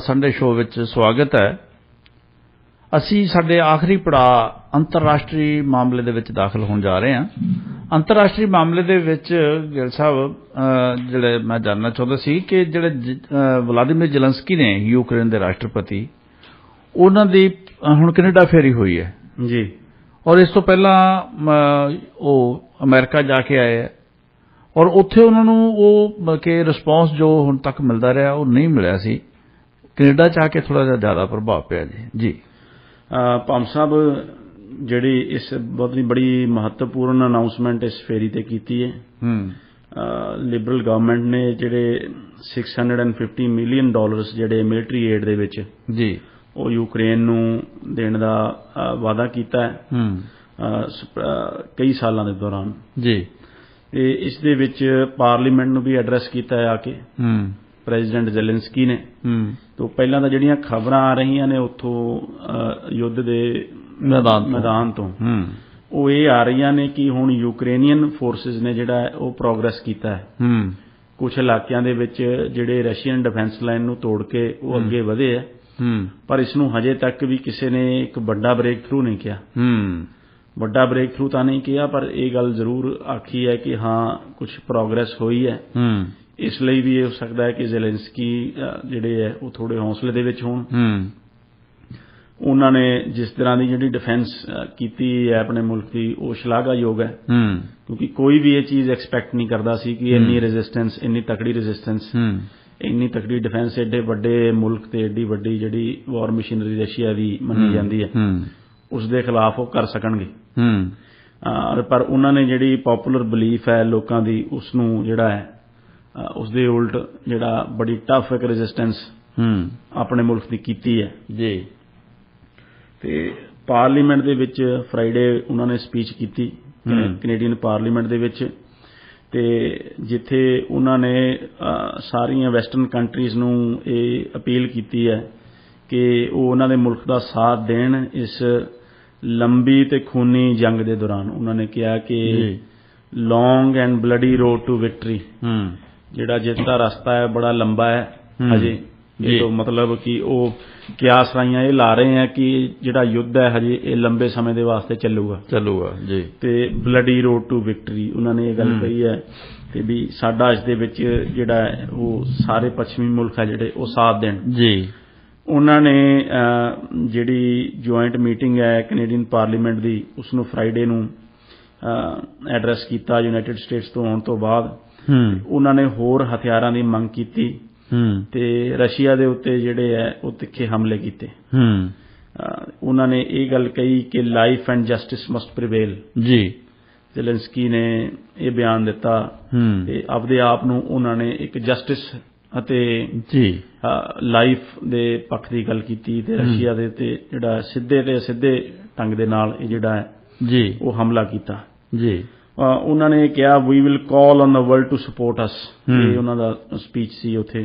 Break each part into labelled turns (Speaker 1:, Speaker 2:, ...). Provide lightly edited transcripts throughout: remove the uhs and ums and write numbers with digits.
Speaker 1: Sunday show which स्वागत है। असी साडे आखिरी पड़ाव अंतरराष्ट्री मामले दे विच दाखिल होण जा रहे हैं। अंतरराष्ट्री मामले दे विच गिल साहब जिहड़े मैं जानना चाहुंदा सी कि जिहड़े व्लादिमीर ज़ेलेंस्की ने यूक्रेन दे राष्ट्रपति उन्हां दी हुण कनेडा फेरी हुई है
Speaker 2: जी,
Speaker 1: और इस तो पहला वो अमेरिका जाके आए है और उत्थे उन्हां नूं वो कि रिस्पॉन्स जो हुण तक मिलदा रहा वो नहीं मिलिया सी। कनेडा च आके थोड़ा जिहा ज़्यादा प्रभाव पिया जी।
Speaker 2: भाम साहब जिहड़ी इस बहुत बड़ी महत्वपूर्ण अनाउंसमेंट इस फेरी ते कीती है। लिबरल गवर्नमेंट ने जिहड़े $650 मिलियन जिहड़े मिलिटरी एड दे विच
Speaker 1: जी
Speaker 2: वो यूक्रेन नूं देण दा वादा कीता है कई सालां दे दौरान
Speaker 1: जी।
Speaker 2: ते इस दे विच पार्लीमेंट नूं भी एड्रैस कीता है आके प्रेजिडेंट ज़ेलेंस्की ने। तो पहलां तां जिहड़ियां खबरां आ रहीआं ने उत्थों युद्ध दे मैदान तो वो ये आ रही ने कि हुण यूक्रेनियन फोर्सिस ने जिहड़ा वो प्रोग्रेस कीता है। कुछ इलाकिਆਂ ਦੇ ਵਿੱਚ ਜਿਹੜੇ रशियन डिफेंस लाइन ਨੂੰ ਤੋੜ ਕੇ ਉਹ ਅੱਗੇ ਵਧੇ ਹੈ पर इसनूं हजे तक भी किसी ने एक बड़ा ब्रेक थ्रू नहीं किया। बड़ा ब्रेक थ्रू तो नहीं किया पर यह गल जरूर आखी है कि हाँ कुछ प्रोग्रेस हुई है। इसलिए भी ये हो सकता है कि ज़ेलेंस्की जिहड़े है वो थोड़े हौसले दे विच होण। उन्होंने जिस तरह की जिहड़ी डिफेंस कीती है अपने मुल्क की वो शलाघायोग है क्योंकि कोई भी ये चीज़ एक्सपैक्ट नहीं करता सी कि इन्नी रेजिस्टेंस इन्नी तकड़ी रेजिस्टेंस इन्नी तकड़ी डिफेंस एडे वड्डे मुल्क ते एडी वड्डी जिहड़ी वॉर मशीनरी रशिया दी मन्नी जाती है उस दे खिलाफ वो कर सकणगे। पर उन्होंने जिहड़ी पॉपूलर बिलीफ है लोगों की उसनूं जिहड़ा है उस दे उल्ट जिहड़ा बड़ी टफ एक रेजिस्टेंस अपने मुल्क की कीती है
Speaker 1: जी।
Speaker 2: ते पार्लीमेंट दे विच फ्राइडे उन्होंने स्पीच की कनेडियन पार्लीमेंट दे विच ते जिथे उन्होंने सारियां वैसटर्न कंट्रीज़ नूं ये अपील की है कि वो उन्हां दे मुल्क दा साथ देण इस लंबी ते खूनी जंग दे दौरान। उन्होंने कहा कि long and bloody road to victory जिहड़ा जित दा रास्ता है बड़ा लंबा है हजे। तो मतलब कि वो क्या सराइयां ये ला रहे हैं कि जिहड़ा युद्ध है हजे ये लंबे समय दे वास्ते चलूगा
Speaker 1: जी। ते
Speaker 2: ब्लडी रोड टू विक्ट्री उन्होंने ये गल कही है कि भी साडा इस दे विच जिहड़ा वो सारे पश्चिमी मुल्क है जिहड़े वो साथ देण जी। उन्होंने जिहड़ी जॉइंट मीटिंग है कैनेडियन पार्लीमेंट की उसनूं फ्राइडे नूं एड्रैस किया यूनाइटेड स्टेट्स तो आउण तो बाद। उन्होंने होर हथियारां की मंग की ते रशिया दे उत्ते जिहड़े है वो तिखे हमले किए। उन्होंने ये गल कही कि life and justice must prevail जी। ज़ेलेंस्की ने यह बयान दिता ते अपने आप नूं उन्होंने एक जस्टिस अते जी लाइफ दे पक्ष की गल की ते रशिया दे ते जिहड़ा सीधे ते असिधे ढंग दे नाल जिहड़ा है जी वो हमला किया जी। उन्होंने कहा we will call on the world to support us. ये उन्हों दा स्पीच सी उथे।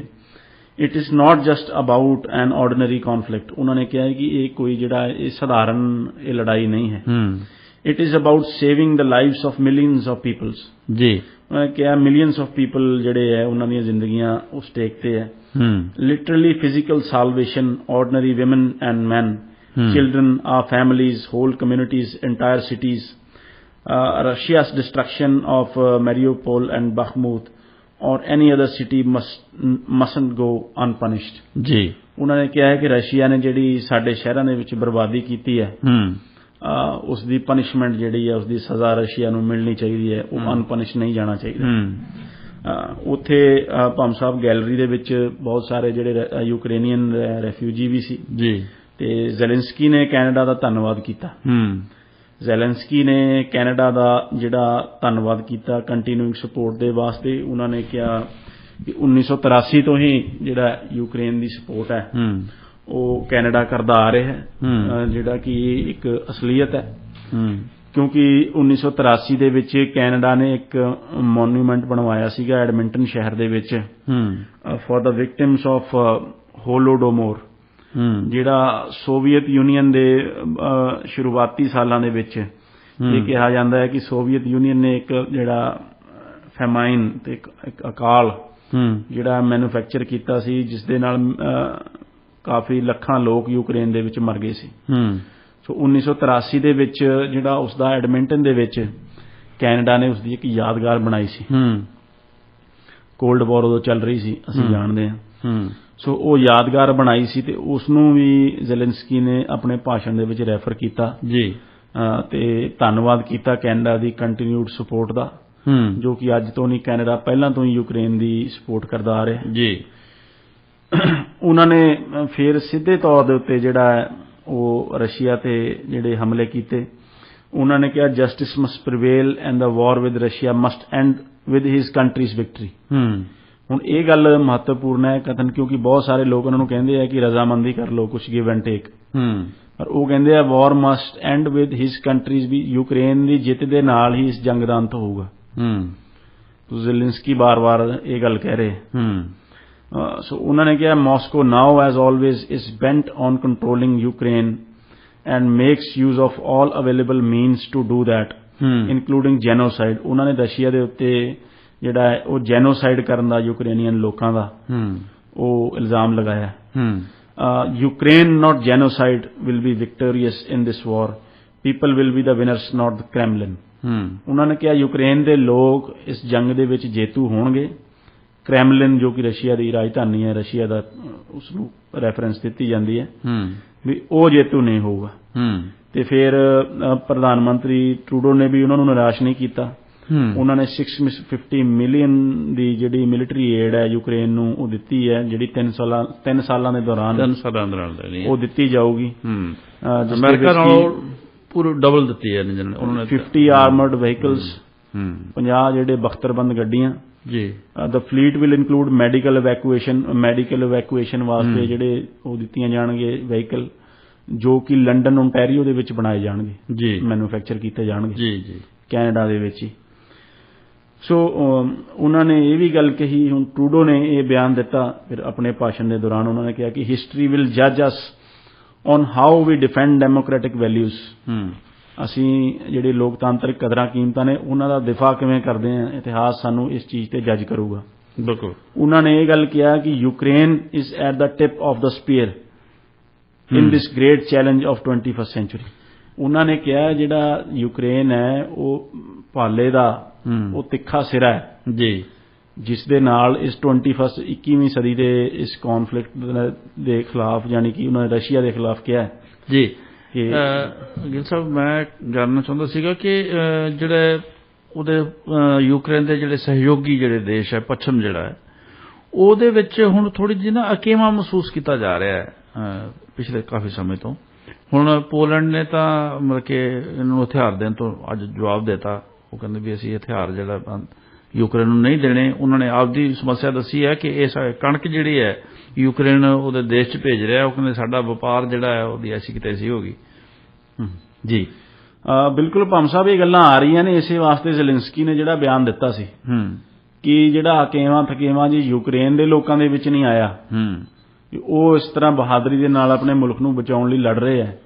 Speaker 2: It is not just about an ordinary conflict. उन्होंने कहा कि ये कोई जिहड़ा ये साधारण ये लड़ाई नहीं है। It is about saving the lives of millions of peoples जी। उन्होंने कहा मिलियंस ऑफ पीपल जिहड़े है उन्हां दी जिंदगियां उस टेक ते है। Literally physical salvation ordinary women and man children our families whole communities entire cities Russia's destruction of Mariupol and Bakhmut or any other city mustn't go unpunished जी। उन्होंने कहा है कि रशिया ने जिहड़ी साडे शहरां दे विच बर्बादी कीती है उसकी पनिशमेंट जिहड़ी है उसकी सज़ा रशिया नूं मिलनी चाहिए है वो अनपनिश नहीं जाना चाहिए। उत्थे भाम साहब गैलरी दे विच बहुत सारे जिहड़े यूक्रेनियन रेफ्यूजी भी सी जी। ते ज़ेलेंस्की ने कैनेडा का धन्नवाद किया। ज़ेलेंस्की ने कैनेडा का जिहड़ा धन्नवाद किया कंटीन्यूइंग सपोर्ट दे वास्ते। उन्होंने कहा कि 1983 तो ही जिहड़ा यूक्रेन की सपोर्ट है वो कैनेडा करदा आ रहा है जिहड़ा कि एक असलीयत है क्योंकि 1983 दे विच कैनेडा ने एक मोन्यूमेंट बनवाया सीगा एडमिंटन शहर दे विच for the victims of Holodomor जिहड़ा सोवियत यूनीयन दे शुरुआती सालां दे विच ये कहा जाता है कि सोवियत यूनीयन ने एक जिहड़ा फैमाइन ते एक अकाल जिहड़ा मैन्युफैक्चर कीता सी जिस दे नाल ਕਾਫੀ ਲੱਖਾਂ ਲੋਕ ਯੂਕਰੇਨ ਦੇ ਵਿੱਚ ਮਰ ਗਏ ਸੀ। ਸੋ 1983 ਦੇ ਵਿੱਚ ਜਿਹੜਾ ਉਸ ਦਾ ਐਡਮਿੰਟਨ ਦੇ ਵਿੱਚ ਕੈਨੇਡਾ ਨੇ ਉਸ ਦੀ ਇੱਕ ਯਾਦਗਾਰ ਬਣਾਈ ਸੀ। ਕੋਲਡ ਵਾਰ ਉਦੋਂ ਚੱਲ ਰਹੀ ਸੀ, ਅਸੀਂ ਜਾਣਦੇ ਹਾਂ। ਸੋ ਉਹ ਯਾਦਗਾਰ ਬਣਾਈ ਸੀ ਤੇ ਉਸ ਨੂੰ ਵੀ ਜ਼ੈਲੈਂਸਕੀ ਨੇ ਆਪਣੇ ਭਾਸ਼ਣ ਦੇ ਵਿੱਚ ਰੈਫਰ ਕੀਤਾ ਜੀ, ਤੇ ਧੰਨਵਾਦ ਕੀਤਾ ਕੈਨੇਡਾ ਦੀ ਕੰਟੀਨਿਊਡ ਸਪੋਰਟ ਦਾ, ਜੋ ਕਿ ਅੱਜ ਤੋਂ ਨਹੀਂ, ਕੈਨੇਡਾ ਪਹਿਲਾਂ ਤੋਂ ਹੀ ਯੂਕਰੇਨ ਦੀ ਸਪੋਰਟ ਕਰਦਾ ਆ ਰਿਹਾ ਜੀ। ਉਹਨਾਂ ਨੇ ਫਿਰ ਸਿੱਧੇ ਤੌਰ ਦੇ ਉੱਤੇ ਜਿਹੜਾ ਉਹ ਰਸ਼ੀਆ ਤੇ ਜਿਹੜੇ ਹਮਲੇ ਕੀਤੇ, ਉਹਨਾਂ ਨੇ ਕਿਹਾ justice must prevail and the war with Russia must end with his country's victory. ਹੁਣ ਇਹ ਗੱਲ ਮਹੱਤਵਪੂਰਨ ਹੈ ਕਥਨ, ਕਿਉਂਕਿ ਬਹੁਤ ਸਾਰੇ ਲੋਕ ਉਹਨਾਂ ਨੂੰ ਕਹਿੰਦੇ ਆ ਕਿ ਰਜ਼ਾਮੰਦੀ ਕਰ ਲਓ, ਕੁਛ ਗਿਵ ਐਂਡ ਟੇਕ, ਪਰ ਉਹ ਕਹਿੰਦੇ ਆ war must end with his country's, ਵੀ ਯੂਕਰੇਨ ਦੀ ਜਿੱਤ ਦੇ ਨਾਲ ਹੀ ਇਸ ਜੰਗ ਦਾ ਅੰਤ ਹੋਊਗਾ। ਜ਼ੈਲੈਂਸਕੀ ਬਾਰ-ਬਾਰ ਇਹ ਗੱਲ ਕਹਿ ਰਹੇ। ਸੋ ਉਹਨਾਂ ਨੇ ਕਿਹਾ Moscow now as always is bent on controlling Ukraine and makes use of all available means to do that including genocide. ਉਹਨਾਂ ਨੇ ਰਸ਼ੀਆ ਦੇ ਉੱਤੇ ਜਿਹੜਾ ਹੈ ਉਹ ਜੈਨੋਸਾਈਡ ਕਰਨ ਦਾ ਯੂਕਰੇਨੀਅਨ ਲੋਕਾਂ ਦਾ ਉਹ ਇਲਜ਼ਾਮ ਲਗਾਇਆ। Ukraine not genocide will be victorious in this war, people will be the winners not the Kremlin. ਉਹਨਾਂ ਨੇ ਕਿਹਾ ਯੂਕਰੇਨ ਦੇ ਲੋਕ ਇਸ ਜੰਗ ਦੇ ਵਿੱਚ ਜੇਤੂ ਹੋਣਗੇ, ਕ੍ਰੈਮਲਿਨ ਜੋ ਕਿ ਰਸ਼ੀਆ ਦੀ ਰਾਜਧਾਨੀ ਹੈ, ਰਸ਼ੀਆ ਦਾ ਉਸ ਨੂੰ ਰੈਫਰੈਂਸ ਦਿੱਤੀ ਜਾਂਦੀ ਹੈ, ਵੀ ਉਹ ਜੇਤੂ ਨਹੀਂ ਹੋਊਗਾ। ਤੇ ਫਿਰ ਪ੍ਰਧਾਨ ਮੰਤਰੀ ਟਰੂਡੋ ਨੇ ਵੀ ਉਹਨਾਂ ਨੂੰ ਨਿਰਾਸ਼ ਨਹੀਂ ਕੀਤਾ। ਉਹਨਾਂ ਨੇ 650 ਮਿਲੀਅਨ ਦੀ ਜਿਹੜੀ ਮਿਲਟਰੀ ਏਡ ਹੈ ਯੂਕਰੇਨ ਨੂੰ ਉਹ ਦਿੱਤੀ ਹੈ, ਜਿਹੜੀ 3 ਸਾਲਾਂ ਦੇ ਦੌਰਾਨ ਉਹ ਦਿੱਤੀ ਜਾਊਗੀ।
Speaker 1: ਅਮਰੀਕਾ ਨਾਲੋਂ ਪੂਰਾ ਡਬਲ ਦਿੱਤੀ ਹੈ ਉਹਨਾਂ ਨੇ।
Speaker 2: 50 ਆਰਮਰਡ ਵਹੀਕਲਸ, 50 ਜਿਹੜੇ ਬਖਤਰਬੰਦ ਗੱਡੀਆਂ ਜੀ। The fleet will include medical evacuation ਵਾਸਤੇ ਜਿਹੜੇ ਉਹ ਦਿੱਤੀਆਂ ਜਾਣਗੇ ਵਹੀਕਲ, ਜੋ ਕਿ ਲੰਡਨ ਓਨਟਾਰੀਓ ਦੇ ਵਿੱਚ ਬਣਾਏ ਜਾਣਗੇ ਜੀ, ਮੈਨੂਫੈਕਚਰ ਕੀਤੇ ਜਾਣਗੇ ਜੀ ਕੈਨੇਡਾ ਦੇ ਵਿੱਚ ਹੀ। ਸੋ ਉਹਨਾਂ ਨੇ ਇਹ ਵੀ ਗੱਲ ਕਹੀ। ਹੁਣ ਟਰੂਡੋ ਨੇ ਇਹ ਬਿਆਨ ਦਿੱਤਾ ਫਿਰ ਆਪਣੇ ਭਾਸ਼ਣ ਦੇ ਦੌਰਾਨ, ਉਹਨਾਂ ਨੇ ਕਿਹਾ ਕਿ ਹਿਸਟਰੀ ਵਿਲ ਜੱਜ us on how we defend democratic values. ਅਸੀਂ ਜਿਹੜੇ ਲੋਕਤਾਂਤਰਿਕ ਕਦਰਾਂ ਕੀਮਤਾਂ ਨੇ ਉਹਨਾਂ ਦਾ ਦਿਫਾਅ ਕਿਵੇਂ ਕਰਦੇ ਹਾਂ, ਇਤਿਹਾਸ ਸਾਨੂੰ ਇਸ ਚੀਜ਼ ਤੇ ਜੱਜ ਕਰੂਗਾ। ਬਿਲਕੁਲ। ਉਹਨਾਂ ਨੇ ਇਹ ਗੱਲ ਕਿਹਾ ਕਿ Ukraine is at the tip of the spear in this great challenge of 21st century. ਉਹਨਾਂ ਨੇ ਕਿਹਾ ਜਿਹੜਾ ਯੂਕਰੇਨ ਹੈ ਉਹ ਭਾਲੇ ਦਾ ਉਹ ਤਿੱਖਾ ਸਿਰਾ ਹੈ ਜੀ, ਜਿਸ ਦੇ ਨਾਲ ਇਸ 21ਵੀਂ ਸਦੀ ਦੇ ਇਸ ਕੌਨਫਲਿਕਟ ਦੇ ਖਿਲਾਫ, ਯਾਨੀ ਕਿ ਉਹਨਾਂ ਨੇ ਰਸ਼ੀਆ ਦੇ ਖਿਲਾਫ ਕਿਹਾ ਜੀ। ਗਿਲ ਸਾਹਿਬ, ਮੈਂ ਜਾਣਨਾ ਚਾਹੁੰਦਾ ਸੀਗਾ ਕਿ ਜਿਹੜੇ ਉਹਦੇ ਯੂਕਰੇਨ ਦੇ ਜਿਹੜੇ ਸਹਿਯੋਗੀ ਜਿਹੜੇ ਦੇਸ਼ ਹੈ, ਪੱਛਮ ਜਿਹੜਾ ਹੈ, ਉਹਦੇ ਵਿੱਚ ਹੁਣ ਥੋੜ੍ਹੀ ਜਿਹੀ ਨਾ ਅਕੇਵਾਂ ਮਹਿਸੂਸ ਕੀਤਾ ਜਾ ਰਿਹਾ ਹੈ ਪਿਛਲੇ ਕਾਫੀ ਸਮੇਂ ਤੋਂ। ਹੁਣ ਪੋਲੈਂਡ ਨੇ ਤਾਂ ਮਤਲਬ ਕਿ ਇਹਨੂੰ ਹਥਿਆਰ ਦੇਣ ਤੋਂ ਅੱਜ ਜਵਾਬ ਦਿੱਤਾ। ਉਹ ਕਹਿੰਦੇ ਵੀ ਅਸੀਂ ਹਥਿਆਰ ਜਿਹੜਾ ਯੂਕਰੇਨ ਨੂੰ ਨਹੀਂ ਦੇਣੇ। ਉਹਨਾਂ ਨੇ ਆਪਦੀ ਸਮੱਸਿਆ ਦੱਸੀ ਹੈ ਕਿ ਇਸ ਕਣਕ ਜਿਹੜੀ ਹੈ ਯੂਕਰੇਨ ਉਹਦੇ ਦੇਸ਼ 'ਚ ਭੇਜ ਰਿਹਾ। ਉਹ ਕਹਿੰਦੇ ਸਾਡਾ ਵਪਾਰ ਜਿਹੜਾ ਹੈ ਉਹਦੀ ਐਸੀ ਕਿਤੇ ਐਸੀ ਹੋ ਗਈ ਜੀ। ਬਿਲਕੁਲ ਭਾਮ ਸਾਹਿਬ, ਇਹ ਗੱਲਾਂ ਆ ਰਹੀਆਂ ਨੇ ਇਸੇ ਵਾਸਤੇ ਜ਼ੈਲੈਂਸਕੀ ਨੇ ਜਿਹੜਾ ਬਿਆਨ ਦਿੱਤਾ ਸੀ ਕਿ ਜਿਹੜਾ ਅਕੇਵਾਂ ਥਕੇਵਾਂ ਜੀ ਯੂਕਰੇਨ ਦੇ ਲੋਕਾਂ ਦੇ ਵਿੱਚ ਨਹੀਂ ਆਇਆ, ਉਹ ਇਸ ਤਰ੍ਹਾਂ ਬਹਾਦਰੀ ਦੇ ਨਾਲ ਆਪਣੇ ਮੁਲਕ ਨੂੰ ਬਚਾਉਣ ਲਈ ਲੜ ਰਹੇ ਹੈ,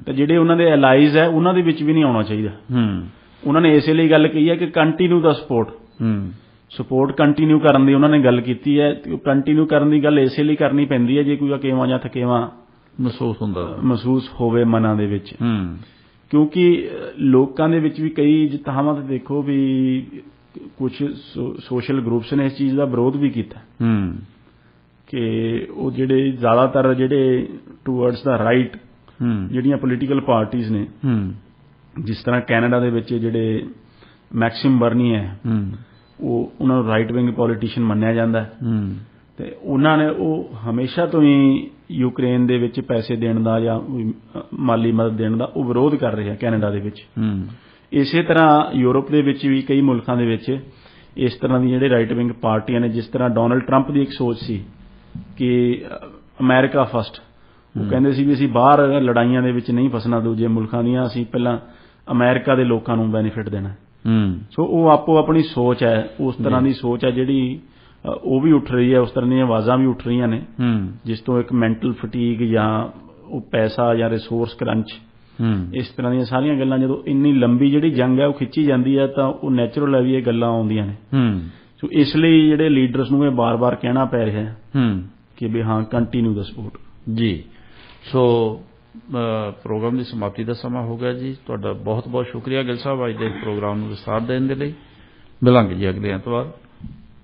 Speaker 2: ਤੇ ਜਿਹੜੇ ਉਹਨਾਂ ਦੇ ਅਲਾਈਜ਼ ਹੈ ਉਹਨਾਂ ਦੇ ਵਿੱਚ ਵੀ ਨਹੀਂ ਆਉਣਾ ਚਾਹੀਦਾ। ਉਹਨਾਂ ਨੇ ਇਸੇ ਲਈ ਗੱਲ ਕਹੀ ਹੈ ਕਿ ਕੰਟੀਨਿਊ ਦਾ ਸਪੋਰਟ ਕੰਟੀਨਿਊ ਕਰਨ ਦੀ ਉਹਨਾਂ ਨੇ ਗੱਲ ਕੀਤੀ ਹੈ। ਕੰਟੀਨਿਊ ਕਰਨ ਦੀ ਗੱਲ ਇਸੇ ਲਈ ਕਰਨੀ ਪੈਂਦੀ ਹੈ ਜੇ ਕੋਈ ਅਕੇਵਾਂ ਜਾਂ ਥਕੇਵਾਂ ਮਹਿਸੂਸ ਹੋਵੇ ਮਨਾਂ ਦੇ ਵਿੱਚ, ਕਿਉਂਕਿ ਲੋਕਾਂ ਦੇ ਵਿੱਚ ਵੀ ਕਈ ਥਾਵਾਂ ਤੇ ਦੇਖੋ ਵੀ ਕੁਝ ਸੋਸ਼ਲ ਗਰੁੱਪਸ ਨੇ ਇਸ ਚੀਜ਼ ਦਾ ਵਿਰੋਧ ਵੀ ਕੀਤਾ ਕਿ ਉਹ ਜਿਹੜੇ ਜ਼ਿਆਦਾਤਰ ਜਿਹੜੇ ਟੂਵਰਡਸ ਦਾ ਰਾਈਟ ਜਿਹੜੀਆਂ ਪੋਲੀਟੀਕਲ ਪਾਰਟੀਆਂ ਨੇ, ਜਿਸ ਤਰ੍ਹਾਂ ਕੈਨੇਡਾ ਦੇ ਵਿੱਚ ਜਿਹੜੇ ਮੈਕਸਿਮ ਬਰਨੀ ਹੈ, ਉਹ ਉਹਨਾਂ ਨੂੰ ਰਾਈਟ ਵਿੰਗ ਪੋਲੀਟੀਸ਼ੀਅਨ ਮੰਨਿਆ ਜਾਂਦਾ ਹੈ, ਤੇ ਉਹਨਾਂ ਨੇ ਉਹ ਹਮੇਸ਼ਾ ਤੋਂ ਹੀ ਯੂਕਰੇਨ ਦੇ ਵਿੱਚ ਪੈਸੇ ਦੇਣ ਦਾ ਜਾਂ ਮਾਲੀ ਮਦਦ ਦੇਣ ਦਾ ਉਹ ਵਿਰੋਧ ਕਰ ਰਹੇ ਆ ਕੈਨੇਡਾ ਦੇ ਵਿੱਚ। ਇਸੇ ਤਰ੍ਹਾਂ ਯੂਰਪ ਦੇ ਵਿੱਚ ਵੀ ਕਈ ਮੁਲਕਾਂ ਦੇ ਵਿੱਚ ਇਸ ਤਰ੍ਹਾਂ ਦੀ ਜਿਹੜੇ ਰਾਈਟ ਵਿੰਗ ਪਾਰਟੀਆਂ ਨੇ, ਜਿਸ ਤਰ੍ਹਾਂ ਡੋਨਲਡ ਟਰੰਪ ਦੀ ਇੱਕ ਸੋਚ ਸੀ ਕਿ ਅਮਰੀਕਾ ਫਸਟ। ਉਹ ਕਹਿੰਦੇ ਸੀ ਵੀ ਅਸੀਂ ਬਾਹਰ ਲੜਾਈਆਂ ਦੇ ਵਿੱਚ ਨਹੀਂ ਫਸਣਾ ਦੂਜੇ ਮੁਲਕਾਂ ਦੀਆਂ, ਅਸੀਂ ਪਹਿਲਾਂ ਅਮਰੀਕਾ ਦੇ ਲੋਕਾਂ ਨੂੰ ਬੈਨੀਫਿਟ ਦੇਣਾ। ਸੋ ਉਹ ਆਪੋ ਆਪਣੀ ਸੋਚ ਹੈ, ਉਸ ਤਰ੍ਹਾਂ ਦੀ ਸੋਚ ਹੈ ਜਿਹੜੀ ਉਹ ਵੀ ਉੱਠ ਰਹੀ ਹੈ, ਉਸ ਤਰ੍ਹਾਂ ਦੀਆਂ ਆਵਾਜ਼ਾਂ ਵੀ ਉੱਠ ਰਹੀਆਂ ਨੇ, ਜਿਸ ਤੋਂ ਇੱਕ ਮੈਂਟਲ ਫਟੀਗ ਜਾਂ ਉਹ ਪੈਸਾ ਜਾਂ ਰਿਸੋਰਸ ਕਰੰਚ, ਇਸ ਤਰ੍ਹਾਂ ਦੀਆਂ ਸਾਰੀਆਂ ਗੱਲਾਂ ਜਦੋਂ ਇੰਨੀ ਲੰਬੀ ਜਿਹੜੀ ਜੰਗ ਹੈ ਉਹ ਖਿੱਚੀ ਜਾਂਦੀ ਹੈ ਤਾਂ ਉਹ ਨੈਚੁਰਲ ਹੈ ਵੀ ਇਹ ਗੱਲਾਂ ਆਉਂਦੀਆਂ ਨੇ। ਸੋ ਇਸ ਲਈ ਜਿਹੜੇ ਲੀਡਰਸ ਨੂੰ ਇਹ ਬਾਰ-ਬਾਰ ਕਹਿਣਾ ਪੈ ਰਿਹਾ ਹੈ ਕਿ ਵੀ ਹਾਂ ਕੰਟੀਨਿਊ ਦਾ ਸਪੋਰਟ
Speaker 1: ਜੀ। ਸੋ ਪ੍ਰੋਗਰਾਮ ਦੀ ਸਮਾਪਤੀ ਦਾ ਸਮਾਂ ਹੋ ਗਿਆ ਜੀ। ਤੁਹਾਡਾ ਬਹੁਤ ਬਹੁਤ ਸ਼ੁਕਰੀਆ ਗਿੱਲ ਸਾਹਿਬ ਅੱਜ ਦੇ ਪ੍ਰੋਗਰਾਮ ਨੂੰ ਵਿਸਥਾਰ ਦੇਣ ਦੇ ਲਈ। ਮਿਲਾਂਗੇ ਜੀ ਅਗਲੇ ਐਤਵਾਰ।